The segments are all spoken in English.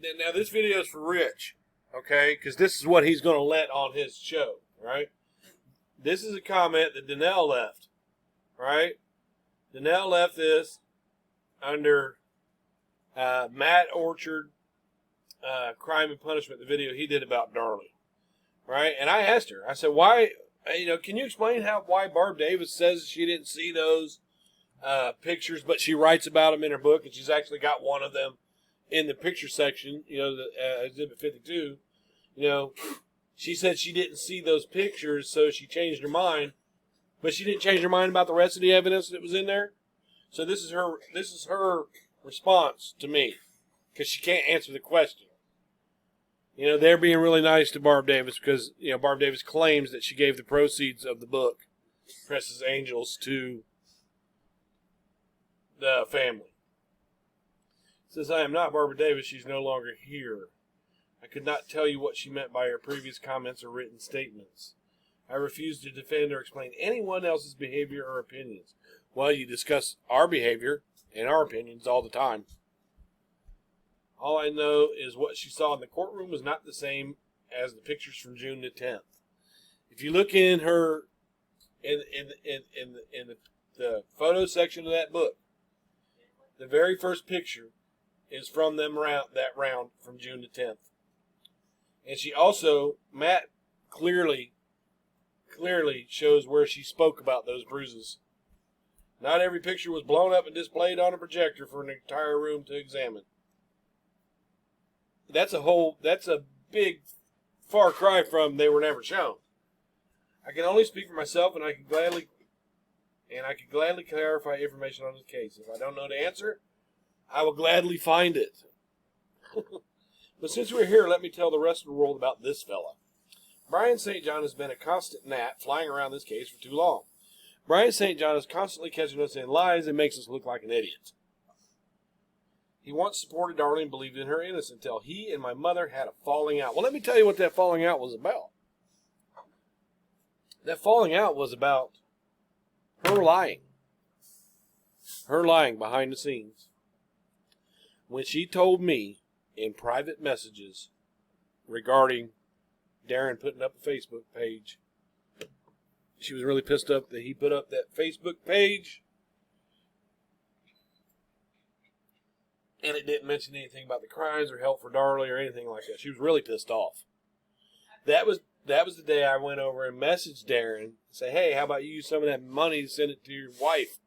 Now this video is for Rich, okay? Because this is what he's going to let on his show, right? This is a comment that Danelle left, right? Danelle left this under Matt Orchard, Crime and Punishment, the video he did about Darlie, right? And I asked her, I said, why, can you explain why Barb Davis says she didn't see those pictures, but she writes about them in her book, and she's actually got one of them in the picture section, Exhibit 52, she said she didn't see those pictures, so she changed her mind, but she didn't change her mind about the rest of the evidence that was in there. So this is her response to me, because she can't answer the question. They're being really nice to Barb Davis because, Barb Davis claims that she gave the proceeds of the book, Precious Angels, to the family. Says, I am not Barbara Davis. She's no longer here. I could not tell you what she meant by her previous comments or written statements. I refuse to defend or explain anyone else's behavior or opinions. Well, you discuss our behavior and our opinions all the time. All I know is what she saw in the courtroom was not the same as the pictures from June the 10th. If you look in her in the photo section of that book, the very first picture is from that round from June the 10th. And she also, Matt clearly shows where she spoke about those bruises. Not every picture was blown up and displayed on a projector for an entire room to examine. That's a big far cry from they were never shown. I can only speak for myself, and I can gladly clarify information on this case. If I don't know the answer, I will gladly find it. But since we're here, let me tell the rest of the world about this fella. BryanSt.John has been a constant gnat flying around this case for too long. BryanSt.John is constantly catching us in lies and makes us look like an idiot. He once supported Darlie and believed in her innocence until he and my mother had a falling out. Well, let me tell you what that falling out was about. That falling out was about her lying. Her lying behind the scenes. When she told me in private messages regarding Darren putting up a Facebook page, she was really pissed up that he put up that Facebook page, and it didn't mention anything about the crimes or help for Darlie or anything like that. She was really pissed off. That was the day I went over and messaged Darren and say, hey, how about you use some of that money to send it to your wife?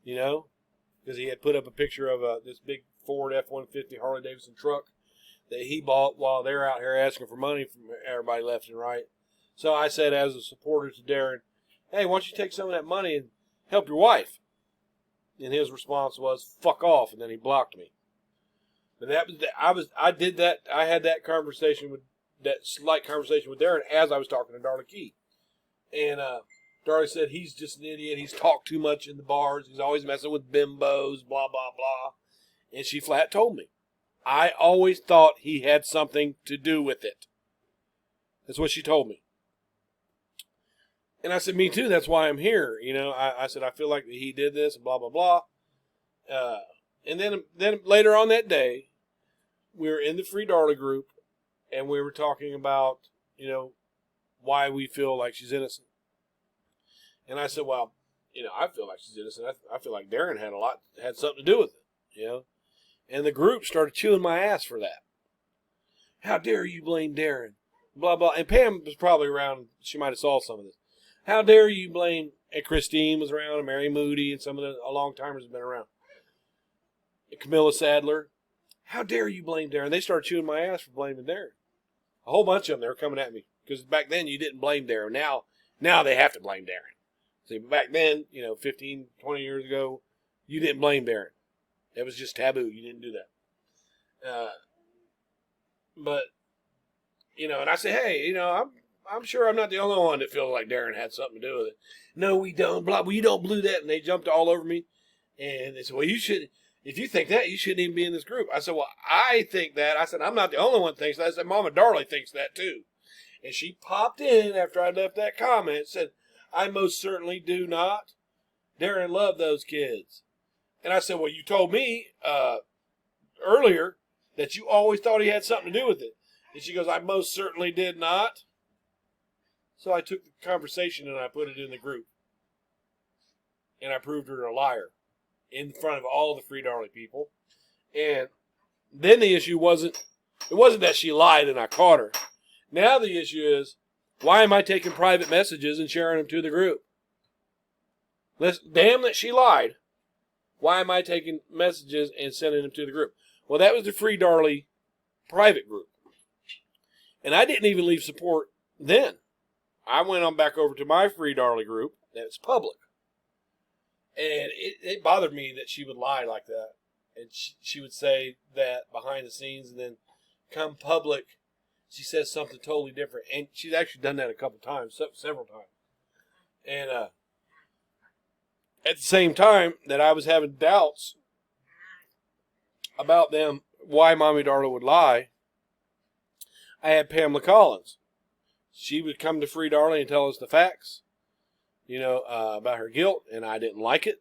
Because he had put up a picture of this big Ford F-150 Harley-Davidson truck that he bought while they're out here asking for money from everybody left and right. So I said, as a supporter to Darren, hey, why don't you take some of that money and help your wife? And his response was, fuck off, and then he blocked me. But I did that. I had that slight conversation with Darren as I was talking to Darlie Key. And Darlie said he's just an idiot. He's talked too much in the bars. He's always messing with bimbos, blah, blah, blah. And she flat told me. I always thought he had something to do with it. That's what she told me. And I said, me too. That's why I'm here. I said, I feel like he did this, and blah, blah, blah. And then later on that day, we were in the Free Darlie group, and we were talking about, why we feel like she's innocent. And I said, well, I feel like she's innocent. I feel like Darren had something to do with it, And the group started chewing my ass for that. How dare you blame Darren? Blah, blah. And Pam was probably around. She might have saw some of this. How dare you blame, and Christine was around, and Mary Moody, and some of the long-timers have been around. And Camilla Sadler. How dare you blame Darren? They started chewing my ass for blaming Darren. A whole bunch of them, they were coming at me. Because back then, you didn't blame Darren. Now they have to blame Darren. See, back then, 15, 20 years ago, you didn't blame Darren. It was just taboo. You didn't do that. But, and I say, hey, I'm sure I'm not the only one that feels like Darren had something to do with it. No, we don't. Blah, well, you don't blew that. And they jumped all over me. And they said, well, you should, if you think that, you shouldn't even be in this group. I said, well, I think that. I said, I'm not the only one that thinks that. I said, Mama Darlie thinks that too. And she popped in after I left that comment and said, I most certainly do not. Darren loved those kids. And I said, well, you told me earlier that you always thought he had something to do with it. And she goes, I most certainly did not. So I took the conversation and I put it in the group. And I proved her a liar in front of all the Free Darley people. And then the issue wasn't that she lied and I caught her. Now the issue is, why am I taking private messages and sharing them to the group? Damn that she lied. Why am I taking messages and sending them to the group? Well, that was the Free Darley private group. And I didn't even leave support then. I went on back over to my Free Darley group that's public. And it bothered me that she would lie like that. And she would say that behind the scenes, and then come public, she says something totally different. And she's actually done that a couple times, several times. And at the same time that I was having doubts about them, why Mommy Darla would lie, I had Pamela Collins. She would come to Free Darley and tell us the facts, about her guilt, and I didn't like it.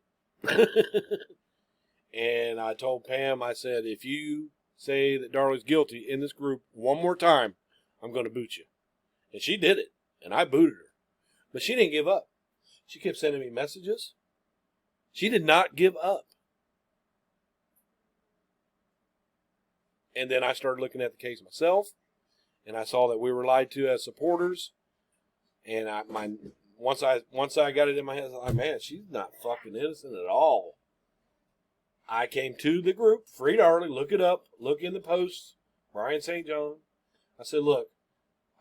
And I told Pam, I said, if you say that Darley's guilty in this group one more time, I'm going to boot you. And she did it, and I booted her. But she didn't give up. She kept sending me messages. She did not give up. And then I started looking at the case myself, and I saw that we were lied to as supporters. And once I got it in my head, I was like, man, she's not fucking innocent at all. I came to the group, Free Darley, look it up, look in the posts, BryanSt.John. I said, look,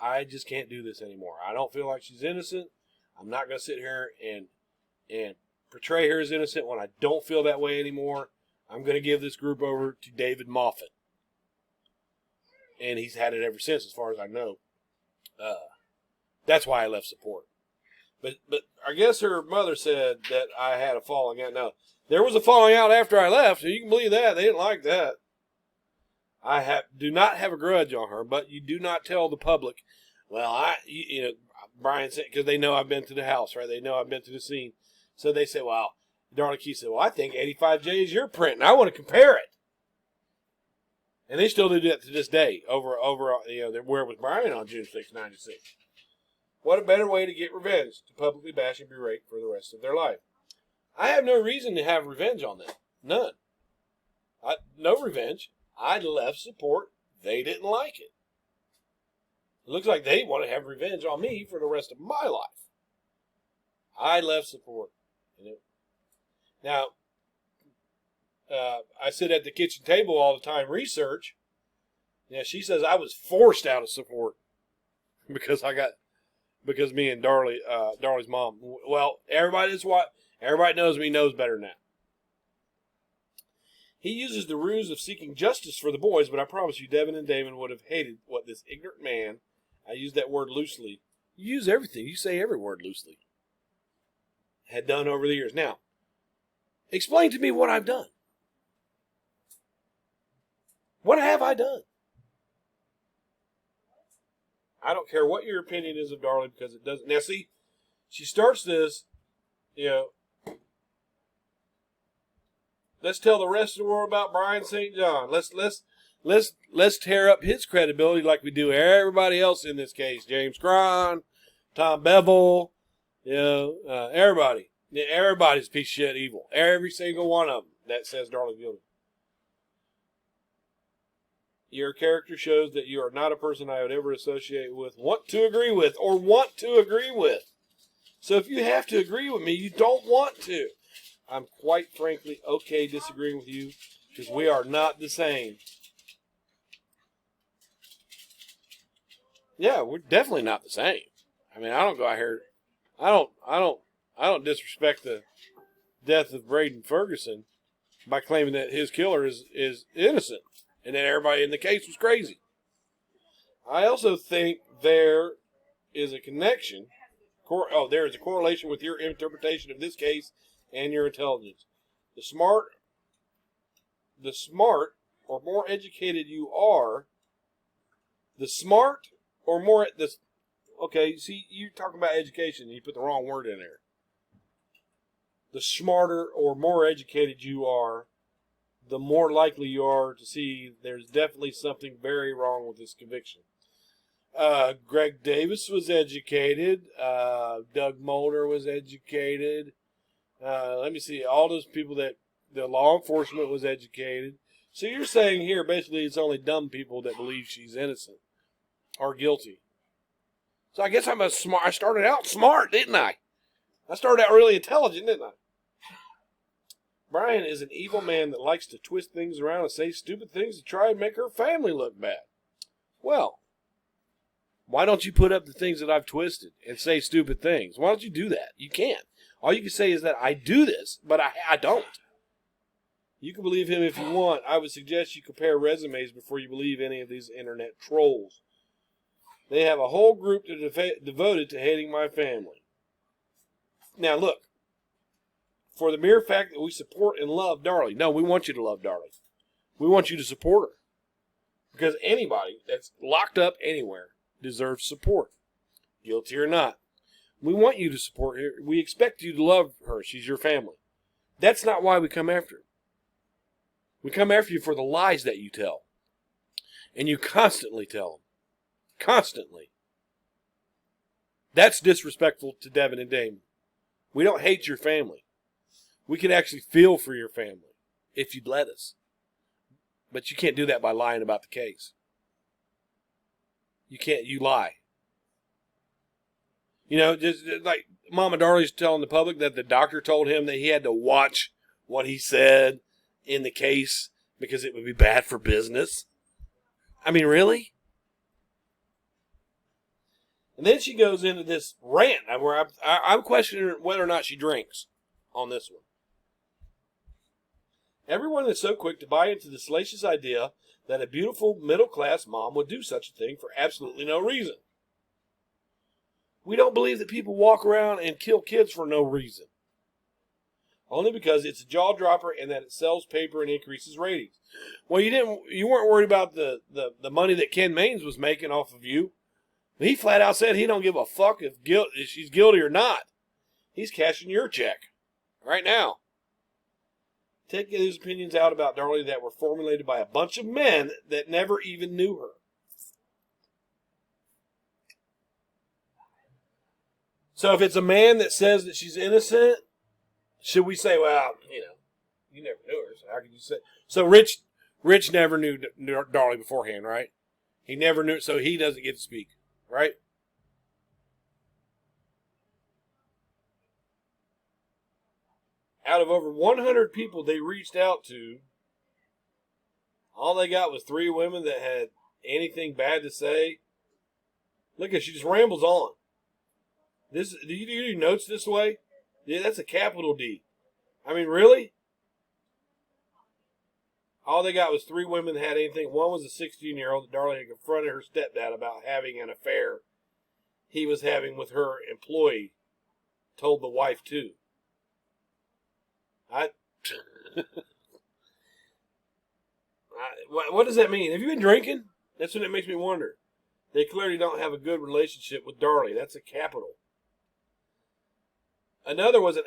I just can't do this anymore. I don't feel like she's innocent. I'm not going to sit here and portray her as innocent when I don't feel that way anymore. I'm going to give this group over to David Moffat. And he's had it ever since, as far as I know. That's why I left support. But I guess her mother said that I had a falling out. Now, there was a falling out after I left, so you can believe that. They didn't like that. I do not have a grudge on her, but you do not tell the public, well, Brian said, because they know I've been to the house, right? They know I've been to the scene. So they say, well, Darla Key said, well, I think 85J is your print, and I want to compare it. And they still do that to this day over where it was Brian on June 6, 96. What a better way to get revenge, to publicly bash and berate for the rest of their life. I have no reason to have revenge on them. None. No revenge. I left support. They didn't like it. It looks like they want to have revenge on me for the rest of my life. I left support. Now, I sit at the kitchen table all the time, research. Yeah, she says I was forced out of support because me and Darley's mom. Well, everybody knows me knows better than that. He uses the ruse of seeking justice for the boys, but I promise you, Devin and Damon would have hated what this ignorant man, I use that word loosely. You use everything. You say every word loosely. Had done over the years. Now, explain to me what I've done. What have I done? I don't care what your opinion is of Darley because it doesn't. Now, see, she starts this, let's tell the rest of the world about BryanSt.John. Let's tear up his credibility like we do everybody else in this case. James Cron, Tom Bevel, everybody. Everybody's a piece of shit evil. Every single one of them that says Darley's guilty. Your character shows that you are not a person I would ever associate with, want to agree with. So if you have to agree with me, you don't want to. I'm quite frankly okay disagreeing with you because we are not the same. Yeah, we're definitely not the same. I mean, I don't go out here. I don't disrespect the death of Braden Ferguson by claiming that his killer is innocent and that everybody in the case was crazy. I also think there is a connection. There is a correlation with your interpretation of this case and your intelligence. The smart or more educated you are, okay, see, you're talking about education and you put the wrong word in there. The smarter or more educated you are, the more likely you are to see there's definitely something very wrong with this conviction. Greg Davis was educated. Doug Mulder was educated. Let me see. All those people that the law enforcement was educated. So you're saying here basically it's only dumb people that believe she's innocent or guilty. So I guess I started out smart, didn't I? I started out really intelligent, didn't I? Bryan is an evil man that likes to twist things around and say stupid things to try and make her family look bad. Well, why don't you put up the things that I've twisted and say stupid things? Why don't you do that? You can't. All you can say is that I do this, but I don't. You can believe him if you want. I would suggest you compare resumes before you believe any of these internet trolls. They have a whole group devoted to hating my family. Now look, for the mere fact that we support and love Darlie. No, we want you to love Darlie. We want you to support her. Because anybody that's locked up anywhere deserves support. Guilty or not. We want you to support her. We expect you to love her. She's your family. That's not why we come after her. We come after you for the lies that you tell. And you constantly tell them. Constantly. That's disrespectful to Devin and Damon. We don't hate your family. We can actually feel for your family if you'd let us. But you can't do that by lying about the case. You can't. You lie. You know, just like Mama Darlie's telling the public that the doctor told him that he had to watch what he said in the case because it would be bad for business. I mean, really? And then she goes into this rant where I'm questioning whether or not she drinks on this one. Everyone is so quick to buy into the salacious idea that a beautiful middle-class mom would do such a thing for absolutely no reason. We don't believe that people walk around and kill kids for no reason. Only because it's a jaw-dropper and that it sells paper and increases ratings. Well, you weren't worried about the money that Ken Maines was making off of you. He flat out said he don't give a fuck if she's guilty or not. He's cashing your check right now. Take his opinions out about Darlie that were formulated by a bunch of men that never even knew her. So if it's a man that says that she's innocent, should we say, well, you never knew her, so how could you say? So Rich never knew Darlie beforehand, right? He never knew, so he doesn't get to speak, right? Out of over 100 people they reached out to, all they got was 3 women that had anything bad to say. Look at, she just rambles on. Do you do your notes this way? Yeah, that's a capital D. I mean, really? All they got was 3 women that had anything. One was a 16-year-old that Darlie had confronted her stepdad about having an affair he was having with her employee. Told the wife, too. What does that mean? Have you been drinking? That's what it makes me wonder. They clearly don't have a good relationship with Darlie. That's a capital. Another was an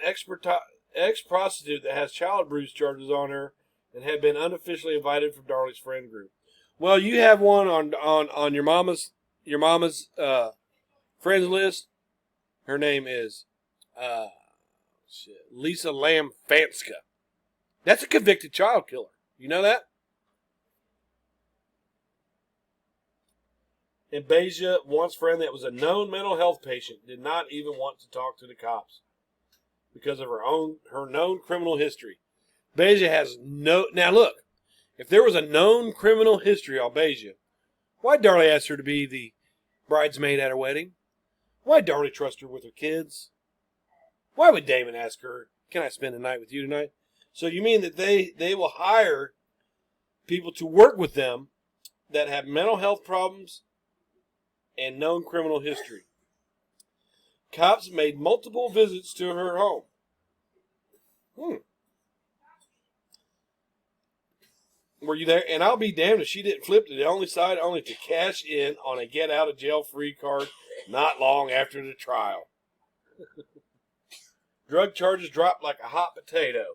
ex-prostitute that has child abuse charges on her and had been unofficially invited from Darlie's friend group. Well, you have one on your mama's friends list. Her name is Lisa Lamb Fanska. That's a convicted child killer. You know that? And Beja, once friend that was a known mental health patient, did not even want to talk to the cops because of her known criminal history. Beja has no... Now look, if there was a known criminal history on Beja, why'd Darlie ask her to be the bridesmaid at her wedding? Why'd Darlie trust her with her kids? Why would Damon ask her, can I spend the night with you tonight? So you mean that they will hire people to work with them that have mental health problems and known criminal history. Cops made multiple visits to her home. Were you there? And I'll be damned if she didn't flip to the only side only to cash in on a get-out-of-jail-free card not long after the trial. Drug charges dropped like a hot potato.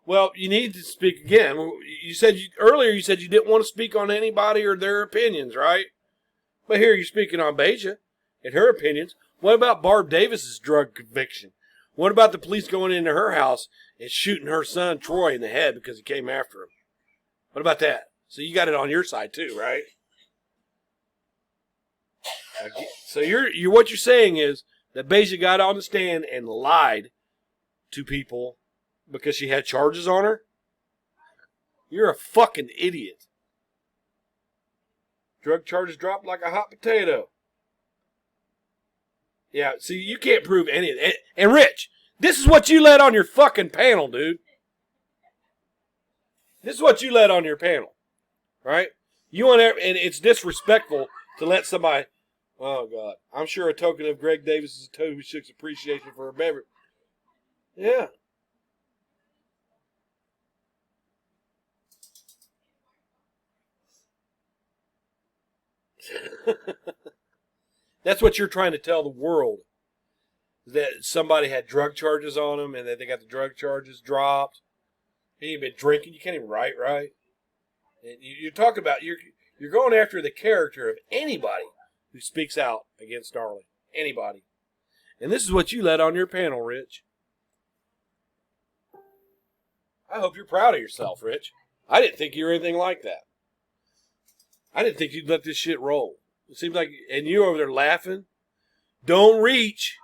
Well, you need to speak again. You said earlier you said you didn't want to speak on anybody or their opinions, right? But here you're speaking on Beja and her opinions. What about Barb Davis's drug conviction? What about the police going into her house and shooting her son Troy in the head because he came after him? What about that? So you got it on your side too, right? So what you're saying is that Beja got on the stand and lied to people because she had charges on her? You're a fucking idiot. Drug charges dropped like a hot potato. Yeah, see, you can't prove any of it. And Rich, this is what you let on your fucking panel, dude. This is what you let on your panel, right? You want, and it's disrespectful to let somebody. Oh God, I'm sure a token of Greg Davis's Toby Shook's appreciation for her beverage. Yeah. That's what you're trying to tell the world. That somebody had drug charges on them and that they got the drug charges dropped. You've been drinking. You can't even write right. And you're talking about, you're going after the character of anybody who speaks out against Darling. Anybody. And this is what you let on your panel, Rich. I hope you're proud of yourself, Rich. I didn't think you were anything like that. I didn't think you'd let this shit roll. It seems like, and you over there laughing. Don't reach.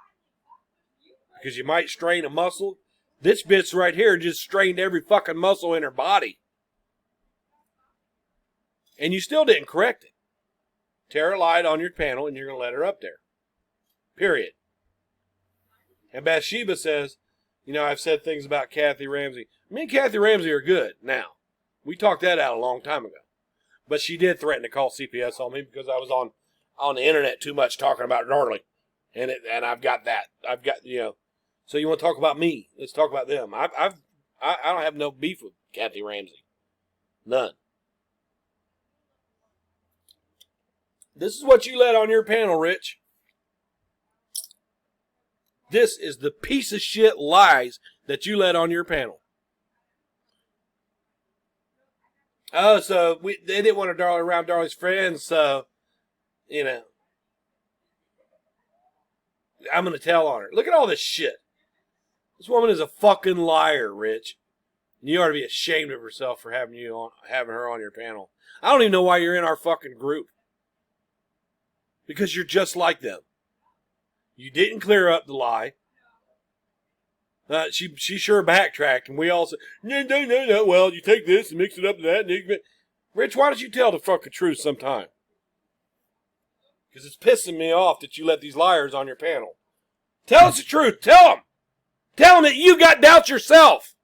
Because you might strain a muscle. This bitch right here just strained every fucking muscle in her body. And you still didn't correct it. Tara lied on your panel and you're going to let her up there. Period. And Bathsheba says, you know, I've said things about Kathy Ramsey. Me and Kathy Ramsey are good now. We talked that out a long time ago. But she did threaten to call CPS on me because I was on the internet too much talking about Darling. And I've got that. I've got, you know. So you want to talk about me? Let's talk about them. I don't have no beef with Kathy Ramsey. None. This is what you let on your panel, Rich. This is the piece of shit lies that you let on your panel. Oh, so they didn't want to around Darling's friends, so, you know. I'm going to tell on her. Look at all this shit. This woman is a fucking liar, Rich. And you ought to be ashamed of yourself for having her on your panel. I don't even know why you're in our fucking group. Because you're just like them. You didn't clear up the lie. She sure backtracked, and we all said, no. Well, you take this and mix it up to that. And Rich, why don't you tell the fucking truth sometime? Because it's pissing me off that you let these liars on your panel. Tell us the truth. Tell them. Tell them that you got doubts yourself.